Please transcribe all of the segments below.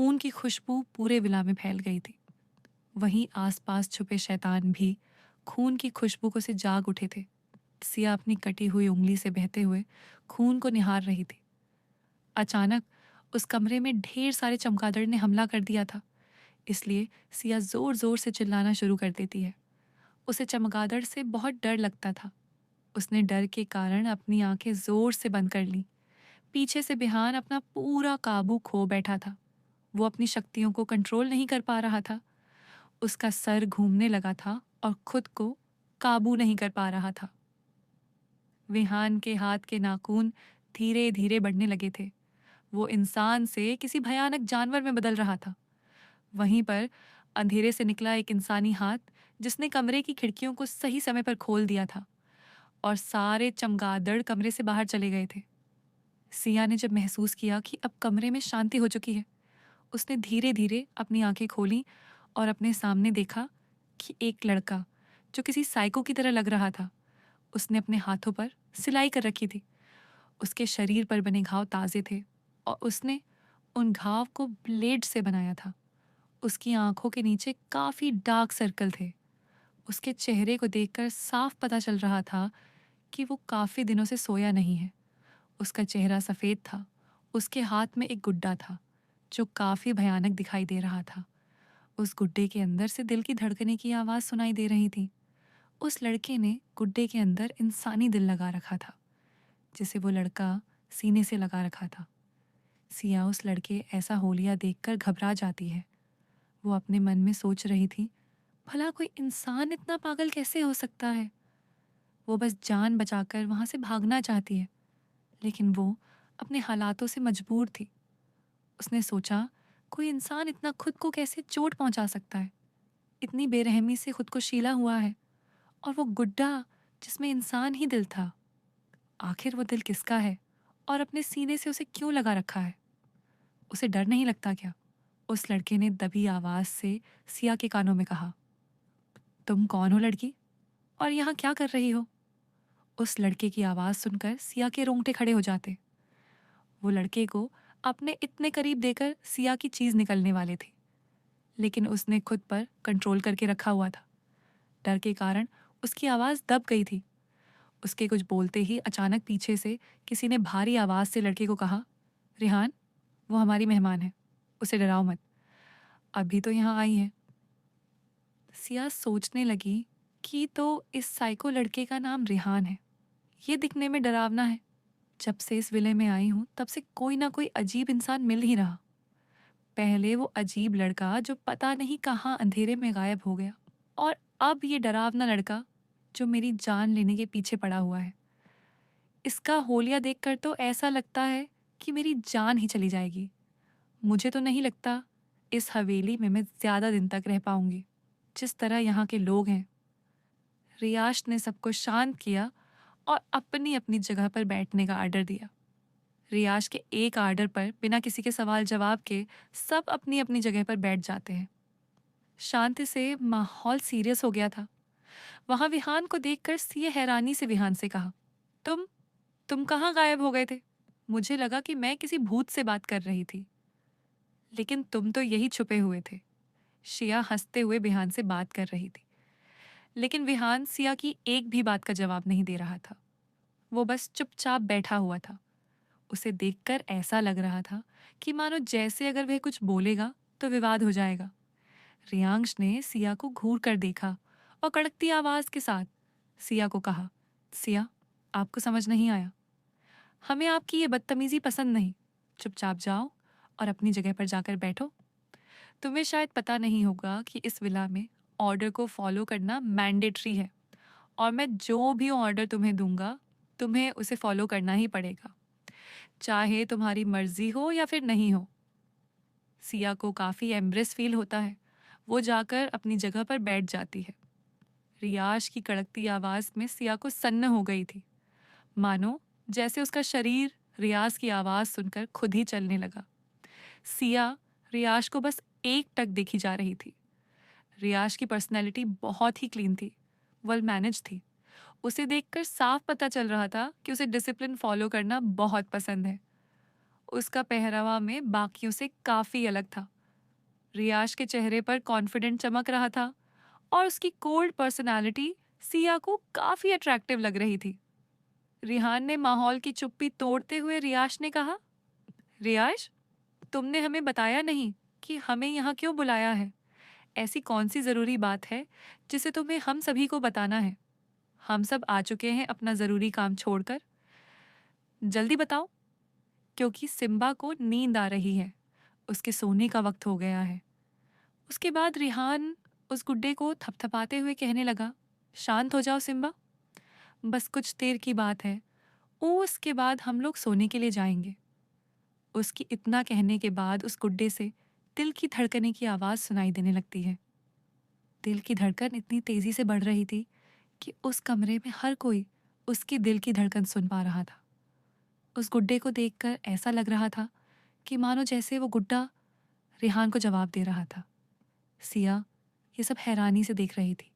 खून की खुशबू पूरे विला में फैल गई थी। वहीं आसपास छुपे शैतान भी खून की खुशबू को से जाग उठे थे। सिया अपनी कटी हुई उंगली से बहते हुए खून को निहार रही थी। अचानक उस कमरे में ढेर सारे चमगादड़ ने हमला कर दिया था, इसलिए सिया जोर जोर से चिल्लाना शुरू कर देती है। उसे चमगादड़ से बहुत डर लगता था। उसने डर के कारण अपनी आंखें जोर से बंद कर लीं। पीछे से बिहान अपना पूरा काबू खो बैठा था। वो अपनी शक्तियों को कंट्रोल नहीं कर पा रहा था। उसका सर घूमने लगा था और खुद को काबू नहीं कर पा रहा था। विहान के हाथ के नाखून धीरे धीरे बढ़ने लगे थे। वो इंसान से किसी भयानक जानवर में बदल रहा था। वहीं पर अंधेरे से निकला एक इंसानी हाथ, जिसने कमरे की खिड़कियों को सही समय पर खोल दिया था और सारे चमगादड़ कमरे से बाहर चले गए थे। सिया ने जब महसूस किया कि अब कमरे में शांति हो चुकी है, उसने धीरे धीरे अपनी आंखें खोली और अपने सामने देखा कि एक लड़का, जो किसी साइको की तरह लग रहा था, उसने अपने हाथों पर सिलाई कर रखी थी। उसके शरीर पर बने घाव ताजे थे और उसने उन घाव को ब्लेड से बनाया था। उसकी आंखों के नीचे काफी डार्क सर्कल थे। उसके चेहरे को देखकर साफ पता चल रहा था कि वो काफी दिनों से सोया नहीं है। उसका चेहरा सफेद था। उसके हाथ में एक गुड्डा था जो काफी भयानक दिखाई दे रहा था। उस गुड्डे के अंदर से दिल की धड़कने की आवाज सुनाई दे रही थी। उस लड़के ने गुड्डे के अंदर इंसानी दिल लगा रखा था, जिसे वो लड़का सीने से लगा रखा था। सिया उस लड़के ऐसा होलिया देखकर घबरा जाती है। वो अपने मन में सोच रही थी, भला कोई इंसान इतना पागल कैसे हो सकता है। वो बस जान बचाकर वहां से भागना चाहती है, लेकिन वो अपने हालातों से मजबूर थी। उसने सोचा, कोई इंसान इतना खुद को कैसे चोट पहुंचा सकता है। इतनी बेरहमी से खुद को शीला हुआ है। और वो गुड्डा जिसमें इंसान ही दिल था, आखिर वो दिल किसका है और अपने सीने से उसे क्यों लगा रखा है। उसे डर नहीं लगता क्या? उस लड़के ने दबी आवाज से सिया के कानों में कहा, तुम कौन हो लड़की, और यहाँ क्या कर रही हो? उस लड़के की आवाज सुनकर सिया के रोंगटे खड़े हो जाते। वो लड़के को अपने इतने करीब देकर सिया की चीज निकलने वाले थे, लेकिन उसने खुद पर कंट्रोल करके रखा हुआ था। डर के कारण उसकी आवाज दब गई थी। उसके कुछ बोलते ही अचानक पीछे से किसी ने भारी आवाज से लड़के को कहा, रिहान, वो हमारी मेहमान है, उसे डराओ मत, अभी तो यहाँ आई है। सिया सोचने लगी कि तो इस साइको लड़के का नाम रिहान है। ये दिखने में डरावना है। जब से इस विले में आई हूं तब से कोई ना कोई अजीब इंसान मिल ही रहा। पहले वो अजीब लड़का जो पता नहीं कहाँ अंधेरे में गायब हो गया, और अब ये डरावना लड़का जो मेरी जान लेने के पीछे पड़ा हुआ है। इसका होलिया देखकर तो ऐसा लगता है कि मेरी जान ही चली जाएगी। मुझे तो नहीं लगता इस हवेली में मैं ज्यादा दिन तक रह पाऊंगी। जिस तरह यहाँ के लोग हैं। रियाश ने सबको शांत किया और अपनी अपनी जगह पर बैठने का आर्डर दिया। रियाश के एक आर्डर पर बिना किसी के सवाल जवाब के सब अपनी अपनी जगह पर बैठ जाते हैं। शांति से माहौल सीरियस हो गया था। वहां विहान को देखकर सिया हैरानी से विहान से कहा, तुम तुम कहाँ गायब हो गए थे? मुझे लगा कि मैं किसी भूत से बात कर रही थी, लेकिन तुम तो यही छुपे हुए थे। शिया हंसते हुए विहान से बात कर रही थी, लेकिन विहान सिया की एक भी बात का जवाब नहीं दे रहा था। वो बस चुपचाप बैठा हुआ था। उसे देखकर ऐसा लग रहा था कि मानो जैसे अगर वह कुछ बोलेगा तो विवाद हो जाएगा। रियांश ने सिया को घूर कर देखा और कड़कती आवाज के साथ सिया को कहा, सिया, आपको समझ नहीं आया। हमें आपकी ये बदतमीजी पसंद नहीं। चुपचाप जाओ और अपनी जगह पर जाकर बैठो। तुम्हें शायद पता नहीं होगा कि इस विला में ऑर्डर को फॉलो करना मैंडेटरी है, और मैं जो भी ऑर्डर तुम्हें दूंगा तुम्हें उसे फॉलो करना ही पड़ेगा, चाहे तुम्हारी मर्जी हो या फिर नहीं हो। सिया को काफी एम्ब्रेस फील होता है। वो जाकर अपनी जगह पर बैठ जाती है। रियाश की कड़कती आवाज में सिया को सन्न हो गई थी, मानो जैसे उसका शरीर रियाज की आवाज सुनकर खुद ही चलने लगा। सिया रियाज को बस एक टक देखी जा रही थी। रियाज की पर्सनैलिटी बहुत ही क्लीन थी, वेल मैनेज थी। उसे देखकर साफ पता चल रहा था कि उसे डिसिप्लिन फॉलो करना बहुत पसंद है। उसका पहरावा में बाकियों से काफी अलग था। रियाज के चेहरे पर कॉन्फिडेंट चमक रहा था और उसकी कोल्ड पर्सनालिटी सिया को काफी अट्रैक्टिव लग रही थी। रिहान ने माहौल की चुप्पी तोड़ते हुए रियाज ने कहा, रियाज, तुमने हमें बताया नहीं कि हमें यहाँ क्यों बुलाया है। ऐसी कौन सी जरूरी बात है जिसे तुम्हें हम सभी को बताना है? हम सब आ चुके हैं अपना जरूरी काम छोड़कर। जल्दी बताओ, क्योंकि सिम्बा को नींद आ रही है। उसके सोने का वक्त हो गया है। उसके बाद रिहान उस गुड्डे को थपथपाते हुए कहने लगा, शांत हो जाओ सिम्बा, बस कुछ देर की बात है। उसके बाद हम लोग सोने के लिए जाएंगे। उसकी इतना कहने के बाद उस गुड्डे से दिल की धड़कने की आवाज सुनाई देने लगती है। दिल की धड़कन इतनी तेजी से बढ़ रही थी कि उस कमरे में हर कोई उसकी दिल की धड़कन सुन पा रहा था। उस गुड्डे को देखकर ऐसा लग रहा था कि मानो जैसे वो गुड्डा रिहान को जवाब दे रहा था। सिया ये सब हैरानी से देख रही थी।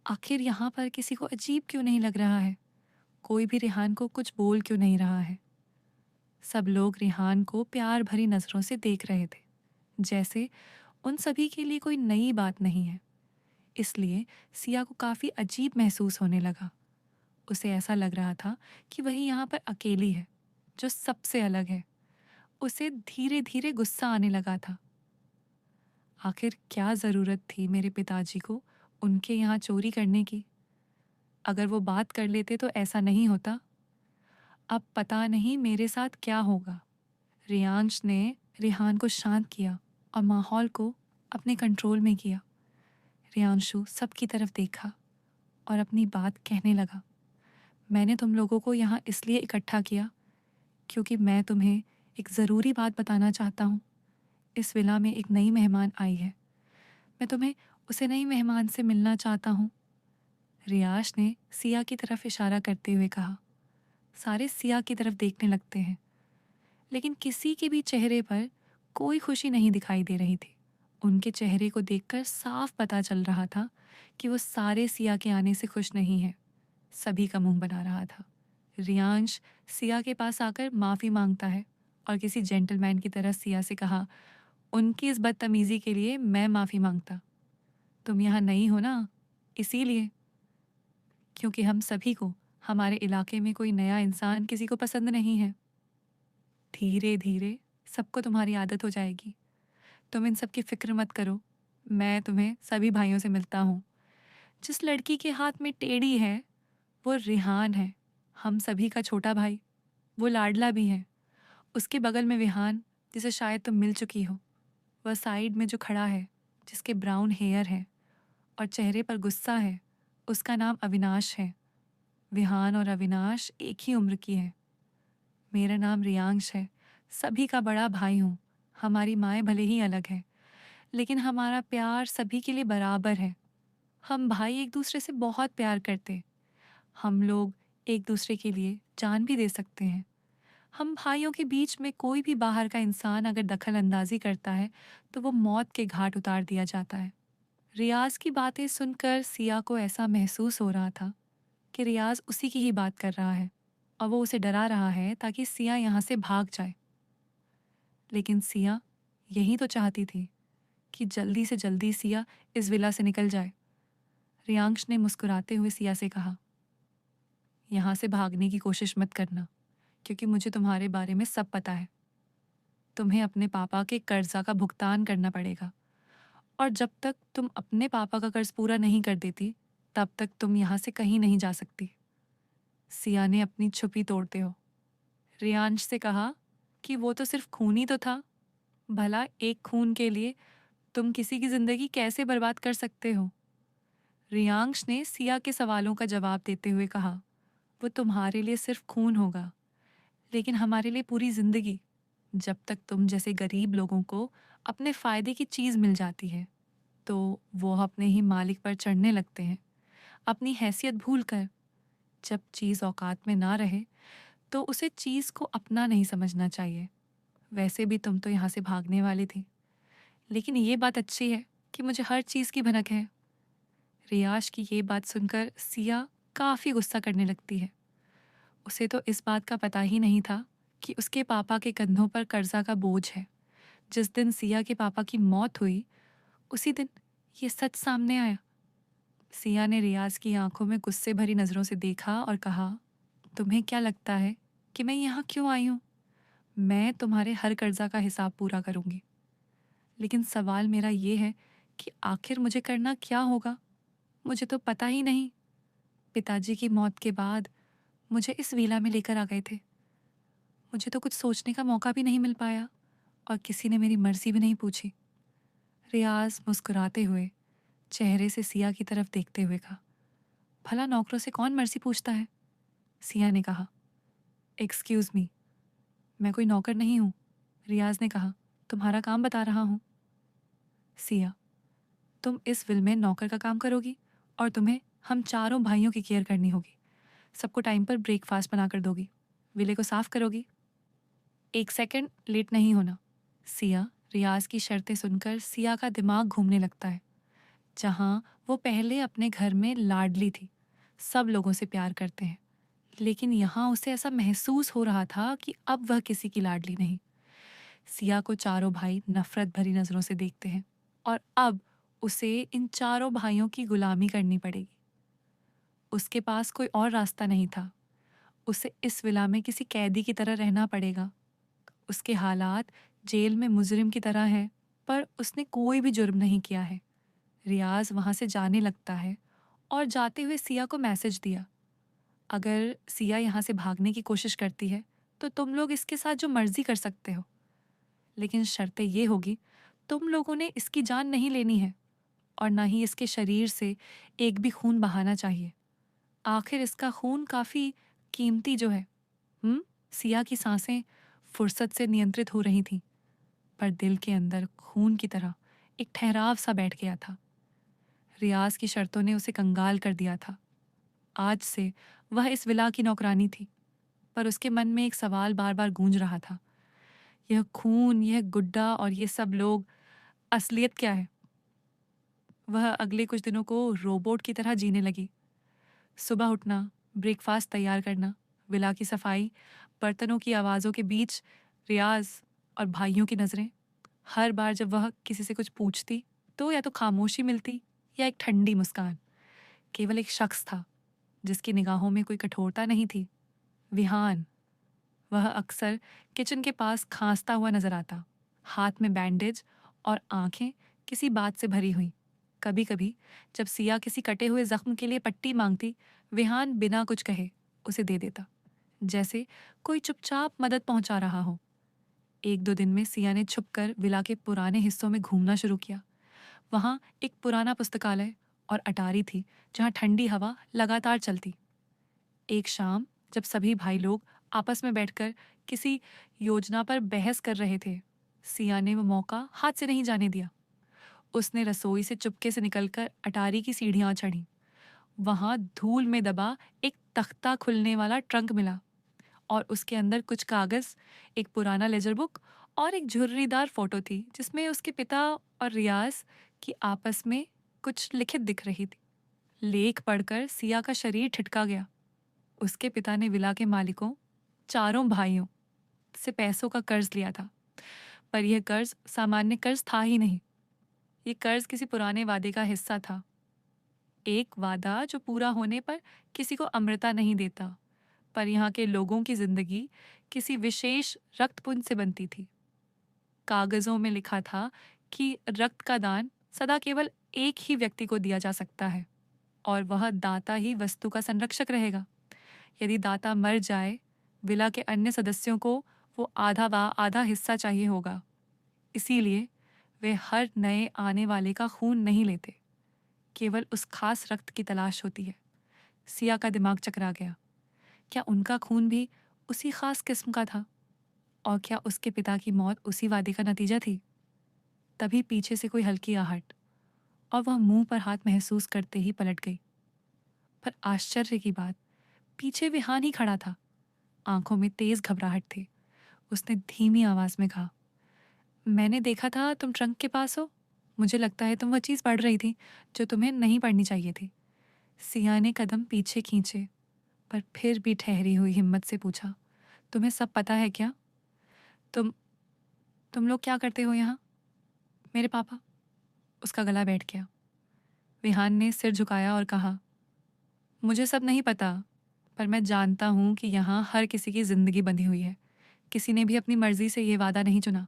आखिर यहाँ पर किसी को अजीब क्यों नहीं लग रहा है? कोई भी रिहान को कुछ बोल क्यों नहीं रहा है? सब लोग रिहान को प्यार भरी नजरों से देख रहे थे, जैसे उन सभी के लिए कोई नई बात नहीं है। इसलिए सिया को काफी अजीब महसूस होने लगा। उसे ऐसा लग रहा था कि वही यहाँ पर अकेली है, जो सबसे अलग है। उसे धीरे धीरे गुस्सा आने लगा था। आखिर क्या जरूरत थी मेरे पिताजी को उनके यहाँ चोरी करने की? अगर वो बात कर लेते तो ऐसा नहीं होता। अब पता नहीं मेरे साथ क्या होगा। रियांश ने रिहान को शांत किया और माहौल को अपने कंट्रोल में किया। रियांशु सबकी तरफ देखा और अपनी बात कहने लगा, मैंने तुम लोगों को यहाँ इसलिए इकट्ठा किया क्योंकि मैं तुम्हें एक ज़रूरी बात बताना चाहता हूँ। इस विला में एक नई मेहमान आई है। मैं तुम्हें उसे नई मेहमान से मिलना चाहता हूँ। रियाश ने सिया की तरफ इशारा करते हुए कहा। सारे सिया की तरफ देखने लगते हैं, लेकिन किसी के भी चेहरे पर कोई खुशी नहीं दिखाई दे रही थी। उनके चेहरे को देखकर साफ पता चल रहा था कि वो सारे सिया के आने से खुश नहीं है। सभी का मुंह बना रहा था। रियांश सिया के पास आकर माफी मांगता है और किसी जेंटलमैन की तरह सिया से कहा, उनकी इस बदतमीजी के लिए मैं माफी मांगता। तुम यहाँ नहीं हो ना, इसीलिए। क्योंकि हम सभी को हमारे इलाके में कोई नया इंसान किसी को पसंद नहीं है। धीरे धीरे सबको तुम्हारी आदत हो जाएगी। तुम इन सब की फिक्र मत करो। मैं तुम्हें सभी भाइयों से मिलता हूँ। जिस लड़की के हाथ में टेढ़ी है वो रिहान है, हम सभी का छोटा भाई। वो लाडला भी है। उसके बगल में विहान, जिसे शायद तुम मिल चुकी हो। वह साइड में जो खड़ा है, जिसके ब्राउन हेयर है और चेहरे पर गुस्सा है, उसका नाम अविनाश है। विहान और अविनाश एक ही उम्र की है। मेरा नाम रियांश है, सभी का बड़ा भाई हूँ। हमारी माएँ भले ही अलग हैं, लेकिन हमारा प्यार सभी के लिए बराबर है। हम भाई एक दूसरे से बहुत प्यार करते। हम लोग एक दूसरे के लिए जान भी दे सकते हैं। हम भाइयों के बीच में कोई भी बाहर का इंसान अगर दखल अंदाजी करता है तो वो मौत के घाट उतार दिया जाता है। रियाज की बातें सुनकर सिया को ऐसा महसूस हो रहा था कि रियाज उसी की ही बात कर रहा है और वो उसे डरा रहा है ताकि सिया यहाँ से भाग जाए। लेकिन सिया यही तो चाहती थी कि जल्दी से जल्दी सिया इस विला से निकल जाए। रियांश ने मुस्कुराते हुए सिया से कहा, यहाँ से भागने की कोशिश मत करना, क्योंकि मुझे तुम्हारे बारे में सब पता है। तुम्हें अपने पापा के कर्जा का भुगतान करना पड़ेगा और जब तक तुम अपने पापा का कर्ज पूरा नहीं कर देती तब तक तुम यहाँ से कहीं नहीं जा सकती। सिया ने अपनी छुपी तोड़ते हो रियांश से कहा कि वो तो सिर्फ खून ही तो था। भला एक खून के लिए तुम किसी की जिंदगी कैसे बर्बाद कर सकते हो? रियांश ने सिया के सवालों का जवाब देते हुए कहा, वो तुम्हारे लिए सिर्फ खून होगा, लेकिन हमारे लिए पूरी जिंदगी। जब तक तुम जैसे गरीब लोगों को अपने फायदे की चीज मिल जाती है तो वो अपने ही मालिक पर चढ़ने लगते हैं, अपनी हैसियत भूलकर। जब चीज औकात में ना रहे तो उसे चीज को अपना नहीं समझना चाहिए। वैसे भी तुम तो यहाँ से भागने वाली थी, लेकिन ये बात अच्छी है कि मुझे हर चीज की भनक है। रियाश की ये बात सुनकर सिया काफी गुस्सा करने लगती है। उसे तो इस बात का पता ही नहीं था कि उसके पापा के कंधों पर कर्जा का बोझ है। जिस दिन सिया के पापा की मौत हुई, उसी दिन ये सच सामने आया। सिया ने रियाज की आंखों में गुस्से भरी नजरों से देखा और कहा, तुम्हें क्या लगता है कि मैं यहाँ क्यों आई हूँ? मैं तुम्हारे हर कर्जा का हिसाब पूरा करूंगी। लेकिन सवाल मेरा ये है कि आखिर मुझे करना क्या होगा? मुझे तो पता ही नहीं। पिताजी की मौत के बाद मुझे इस विला में लेकर आ गए थे। मुझे तो कुछ सोचने का मौका भी नहीं मिल पाया और किसी ने मेरी मर्जी भी नहीं पूछी। रियाज मुस्कुराते हुए चेहरे से सिया की तरफ देखते हुए कहा, भला नौकरों से कौन मर्जी पूछता है? सिया ने कहा, एक्सक्यूज मी, मैं कोई नौकर नहीं हूँ। रियाज ने कहा, तुम्हारा काम बता रहा हूँ। सिया, तुम इस विल में नौकर का काम करोगी और तुम्हें हम चारों भाइयों की केयर करनी होगी। सबको टाइम पर ब्रेकफास्ट बनाकर दोगी, विले को साफ करोगी। एक सेकंड लेट नहीं होना। सिया, रियाज की शर्तें सुनकर सिया का दिमाग घूमने लगता है। जहाँ वो पहले अपने घर में लाडली थी, सब लोगों से प्यार करते हैं, लेकिन यहाँ उसे ऐसा महसूस हो रहा था कि अब वह किसी की लाडली नहीं। सिया को चारों भाई नफरत भरी नजरों से देखते हैं और अब उसे इन चारों भाइयों की गुलामी करनी पड़ेगी। उसके पास कोई और रास्ता नहीं था। उसे इस विला में किसी कैदी की तरह रहना पड़ेगा। उसके हालात जेल में मुजरिम की तरह हैं, पर उसने कोई भी जुर्म नहीं किया है। रियाज वहां से जाने लगता है और जाते हुए सिया को मैसेज दिया, अगर सिया यहाँ से भागने की कोशिश करती है तो तुम लोग इसके साथ जो मर्जी कर सकते हो, लेकिन शर्तें ये होगी, तुम लोगों ने इसकी जान नहीं लेनी है और ना ही इसके शरीर से एक भी खून बहाना चाहिए। आखिर इसका खून काफी कीमती जो है। सिया की सांसें फुर्सत से नियंत्रित हो रही थीं, पर दिल के अंदर खून की तरह एक ठहराव सा बैठ गया था। रियाज की शर्तों ने उसे कंगाल कर दिया था। आज से वह इस विला की नौकरानी थी, पर उसके मन में एक सवाल बार बार गूंज रहा था, यह खून, यह गुड्डा और ये सब लोग, असलियत क्या है? वह अगले कुछ दिनों को रोबोट की तरह जीने लगी। सुबह उठना, ब्रेकफास्ट तैयार करना, विला की सफाई, बर्तनों की आवाज़ों के बीच रियाज और भाइयों की नज़रें। हर बार जब वह किसी से कुछ पूछती तो या तो खामोशी मिलती या एक ठंडी मुस्कान। केवल एक शख्स था जिसकी निगाहों में कोई कठोरता नहीं थी, विहान। वह अक्सर किचन के पास खांसता हुआ नजर आता, हाथ में बैंडेज और आंखें किसी बात से भरी हुई। कभी कभी जब सिया किसी कटे हुए जख्म के लिए पट्टी मांगती, विहान बिना कुछ कहे उसे दे देता, जैसे कोई चुपचाप मदद पहुंचा रहा हो। एक दो दिन में सिया ने छुपकर विला के पुराने हिस्सों में घूमना शुरू किया। वहां एक पुराना पुस्तकालय और अटारी थी जहां ठंडी हवा लगातार चलती। एक शाम जब सभी भाई लोग आपस में बैठकर किसी योजना पर बहस कर रहे थे, सिया ने वो मौका हाथ से नहीं जाने दिया। उसने रसोई से चुपके से निकलकर अटारी की सीढ़ियां चढ़ी। वहां धूल में दबा एक तख्ता खुलने वाला ट्रंक मिला और उसके अंदर कुछ कागज, एक पुराना लेजर बुक और एक झुर्रीदार फोटो थी जिसमें उसके पिता और रियाज की आपस में कुछ लिखित दिख रही थी। लेख पढ़कर सिया का शरीर ठिठका गया। उसके पिता ने विला के मालिकों, चारों भाइयों से पैसों का कर्ज लिया था, पर यह कर्ज सामान्य कर्ज था ही नहीं। ये कर्ज किसी पुराने वादे का हिस्सा था, एक वादा जो पूरा होने पर किसी को अमृता नहीं देता, पर यहाँ के लोगों की जिंदगी किसी विशेष रक्तपुंज से बनती थी। कागजों में लिखा था कि रक्त का दान सदा केवल एक ही व्यक्ति को दिया जा सकता है और वह दाता ही वस्तु का संरक्षक रहेगा। यदि दाता मर जाए, विला के अन्य सदस्यों को वो आधा हिस्सा चाहिए होगा। इसीलिए वे हर नए आने वाले का खून नहीं लेते, केवल उस खास रक्त की तलाश होती है। सिया का दिमाग चकरा गया। क्या उनका खून भी उसी खास किस्म का था? और क्या उसके पिता की मौत उसी वादे का नतीजा थी? तभी पीछे से कोई हल्की आहट और वह मुंह पर हाथ महसूस करते ही पलट गई। पर आश्चर्य की बात, पीछे विहान ही खड़ा था। आंखों में तेज घबराहट थी। उसने धीमी आवाज में कहा, मैंने देखा था तुम ट्रंक के पास हो। मुझे लगता है तुम वह चीज पढ़ रही थी जो तुम्हें नहीं पढ़नी चाहिए थी। सिया ने कदम पीछे खींचे, पर फिर भी ठहरी हुई हिम्मत से पूछा, तुम्हें सब पता है क्या? तुम तुम लोग क्या करते हो यहाँ? मेरे पापा। उसका गला बैठ गया। विहान ने सिर झुकाया और कहा, मुझे सब नहीं पता, पर मैं जानता हूँ कि यहाँ हर किसी की जिंदगी बंधी हुई है। किसी ने भी अपनी मर्जी से ये वादा नहीं चुना।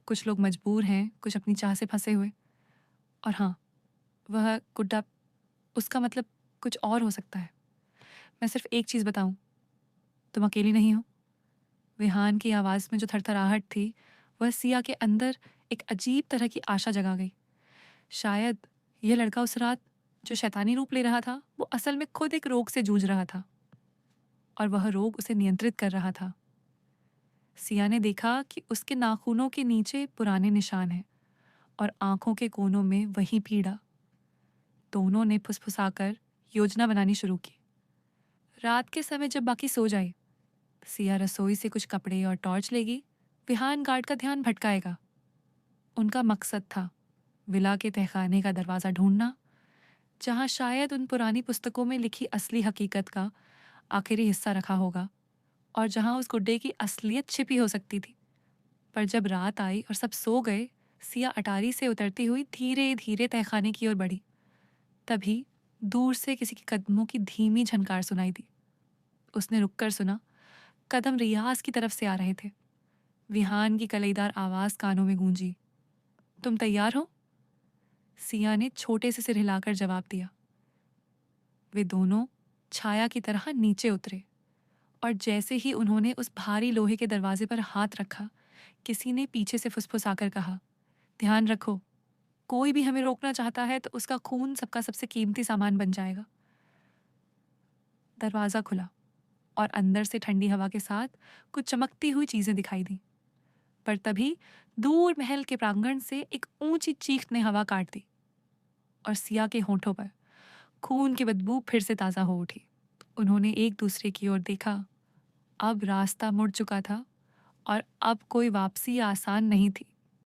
कुछ लोग मजबूर हैं, कुछ अपनी चाह से फंसे हुए। और हाँ, वह गुड्डा, उसका मतलब कुछ और हो सकता है। मैं सिर्फ एक चीज़ बताऊं, तुम अकेली नहीं हो। विहान की आवाज़ में जो थरथराहट थी, वह सिया के अंदर एक अजीब तरह की आशा जगा गई। शायद यह लड़का उस रात जो शैतानी रूप ले रहा था, वो असल में खुद एक रोग से जूझ रहा था और वह रोग उसे नियंत्रित कर रहा था। सिया ने देखा कि उसके नाखूनों के नीचे पुराने निशान हैं और आंखों के कोनों में वही पीड़ा। दोनों ने फुसफुसाकर योजना बनानी शुरू की। रात के समय जब बाकी सो जाए, सिया रसोई से कुछ कपड़े और टॉर्च लेगी। विहान गार्ड का ध्यान भटकाएगा। उनका मकसद था विला के तहखाने का दरवाज़ा ढूंढना, जहां शायद उन पुरानी पुस्तकों में लिखी असली हकीकत का आखिरी हिस्सा रखा होगा और जहां उस गुड्डे की असलियत छिपी हो सकती थी। पर जब रात आई और सब सो गए, सिया अटारी से उतरती हुई धीरे धीरे तहखाने की ओर बढ़ी। तभी दूर से किसी के कदमों की धीमी झनकार सुनाई दी। उसने रुककर सुना। कदम रियाज की तरफ से आ रहे थे। विहान की कलेदार आवाज कानों में गूंजी, तुम तैयार हो? सिया ने छोटे से सिर हिलाकर जवाब दिया। वे दोनों छाया की तरह नीचे उतरे और जैसे ही उन्होंने उस भारी लोहे के दरवाजे पर हाथ रखा, किसी ने पीछे से फुसफुसाकर कहा, ध्यान रखो, कोई भी हमें रोकना चाहता है तो उसका खून सबका सबसे कीमती सामान बन जाएगा। दरवाजा खुला और अंदर से ठंडी हवा के साथ कुछ चमकती हुई चीजें दिखाई दी। पर तभी दूर महल के प्रांगण से एक ऊंची चीख ने हवा काट दी और सिया के होंठों पर खून की बदबू फिर से ताजा हो उठी। उन्होंने एक दूसरे की ओर देखा। अब रास्ता मुड़ चुका था और अब कोई वापसी आसान नहीं थी।